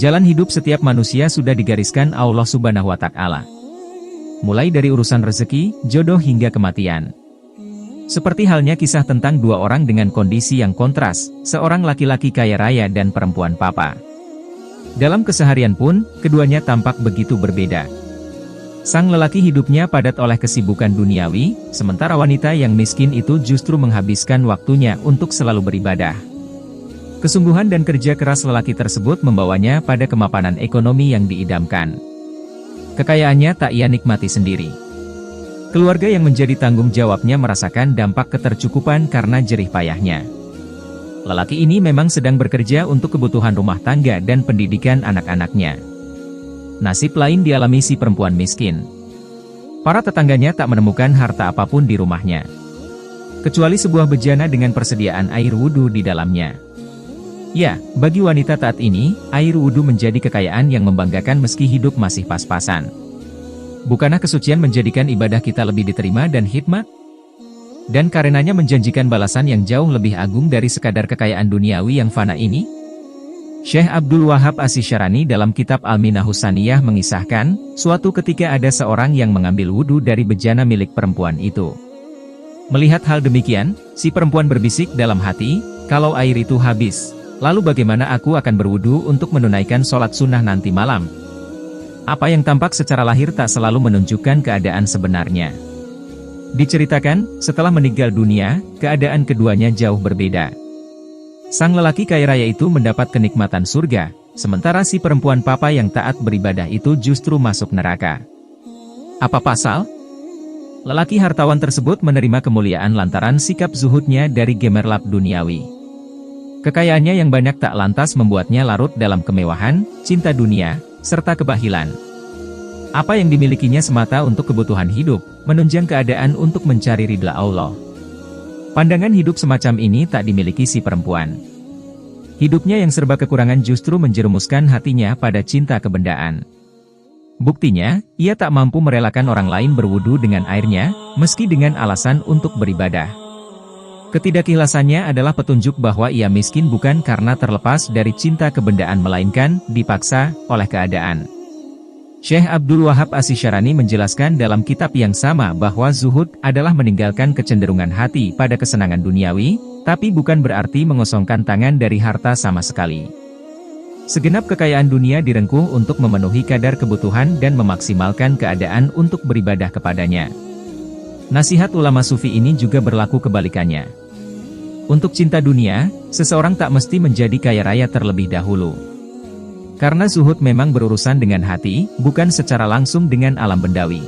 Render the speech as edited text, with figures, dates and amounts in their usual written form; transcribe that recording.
Jalan hidup setiap manusia sudah digariskan Allah Subhanahu wa Ta'ala. Mulai dari urusan rezeki, jodoh hingga kematian. Seperti halnya kisah tentang dua orang dengan kondisi yang kontras, seorang laki-laki kaya raya dan perempuan papa. Dalam keseharian pun, keduanya tampak begitu berbeda. Sang lelaki hidupnya padat oleh kesibukan duniawi, sementara wanita yang miskin itu justru menghabiskan waktunya untuk selalu beribadah. Kesungguhan dan kerja keras lelaki tersebut membawanya pada kemapanan ekonomi yang diidamkan. Kekayaannya tak ia nikmati sendiri. Keluarga yang menjadi tanggung jawabnya merasakan dampak ketercukupan karena jerih payahnya. Lelaki ini memang sedang bekerja untuk kebutuhan rumah tangga dan pendidikan anak-anaknya. Nasib lain dialami si perempuan miskin. Para tetangganya tak menemukan harta apapun di rumahnya, kecuali sebuah bejana dengan persediaan air wudhu di dalamnya. Ya, bagi wanita taat ini, air wudhu menjadi kekayaan yang membanggakan meski hidup masih pas-pasan. Bukankah kesucian menjadikan ibadah kita lebih diterima dan hikmat? Dan karenanya menjanjikan balasan yang jauh lebih agung dari sekadar kekayaan duniawi yang fana ini? Syekh Abdul Wahab Asy-Syarani dalam kitab Al-Minahus Saniyah mengisahkan, suatu ketika ada seorang yang mengambil wudhu dari bejana milik perempuan itu. Melihat hal demikian, si perempuan berbisik dalam hati, kalau air itu habis, lalu bagaimana aku akan berwudu untuk menunaikan sholat sunnah nanti malam? Apa yang tampak secara lahir tak selalu menunjukkan keadaan sebenarnya. Diceritakan, setelah meninggal dunia, keadaan keduanya jauh berbeda. Sang lelaki kaya raya itu mendapat kenikmatan surga, sementara si perempuan papa yang taat beribadah itu justru masuk neraka. Apa pasal? Lelaki hartawan tersebut menerima kemuliaan lantaran sikap zuhudnya dari gemerlap duniawi. Kekayaannya yang banyak tak lantas membuatnya larut dalam kemewahan, cinta dunia, serta kebahilan. Apa yang dimilikinya semata untuk kebutuhan hidup, menunjang keadaan untuk mencari ridha Allah. Pandangan hidup semacam ini tak dimiliki si perempuan. Hidupnya yang serba kekurangan justru menjerumuskan hatinya pada cinta kebendaan. Buktinya, ia tak mampu merelakan orang lain berwudu dengan airnya, meski dengan alasan untuk beribadah. Ketidakikhlasannya adalah petunjuk bahwa ia miskin bukan karena terlepas dari cinta kebendaan melainkan dipaksa oleh keadaan. Syekh Abdul Wahab Asy-Syarani menjelaskan dalam kitab yang sama bahwa zuhud adalah meninggalkan kecenderungan hati pada kesenangan duniawi, tapi bukan berarti mengosongkan tangan dari harta sama sekali. Segenap kekayaan dunia direngkuh untuk memenuhi kadar kebutuhan dan memaksimalkan keadaan untuk beribadah kepadanya. Nasihat ulama sufi ini juga berlaku kebalikannya. Untuk cinta dunia, seseorang tak mesti menjadi kaya raya terlebih dahulu. Karena zuhud memang berurusan dengan hati, bukan secara langsung dengan alam bendawi.